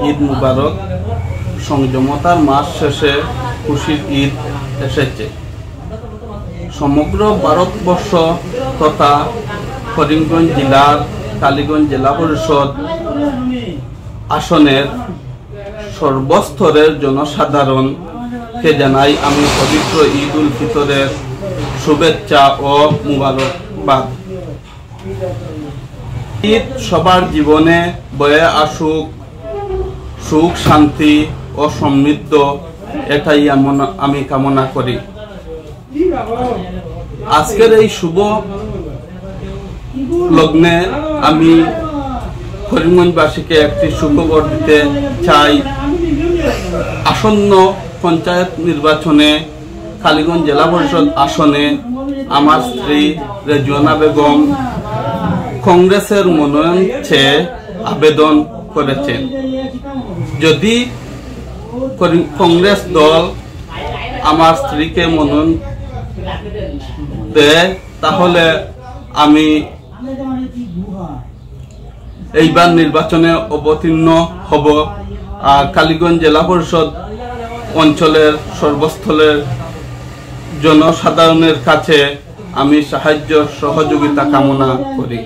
ঈদ মুবারক। সংযমতার মাস শেষে খুশির ঈদ এসেছে। সমগ্র ভারতবর্ষ তথা করিমগঞ্জ জেলার কালীগঞ্জ জেলা পরিষদ আসনের সর্বস্তরের জনসাধারণকে জানাই আমি পবিত্র ঈদ উল ফিতরের শুভেচ্ছা ও মুবারকবাদ। ঈদ সবার জীবনে বয়ে আসুক সুখ, শান্তি ও সমৃদ্ধ, এটাই আমি কামনা করি। আজকের এই শুভ লগ্নে আমি করিমগঞ্জবাসীকে একটি সুখবর দিতে চাই। আসন্ন পঞ্চায়েত নির্বাচনে কালীগঞ্জ জেলা পরিষদ আসনে আমার স্ত্রী রেজওয়ানা বেগম কংগ্রেসের মনোনয়ন চেয়ে আবেদন করেছেন। যদি কংগ্রেস দল আমার স্ত্রীকে মনোনয়ন দেয় তাহলে আমি এইবার নির্বাচনে অবতীর্ণ হব। আর কালীগঞ্জ জেলা পরিষদ অঞ্চলের সর্বস্থলের জনসাধারণের কাছে আমি সাহায্য সহযোগিতা কামনা করি।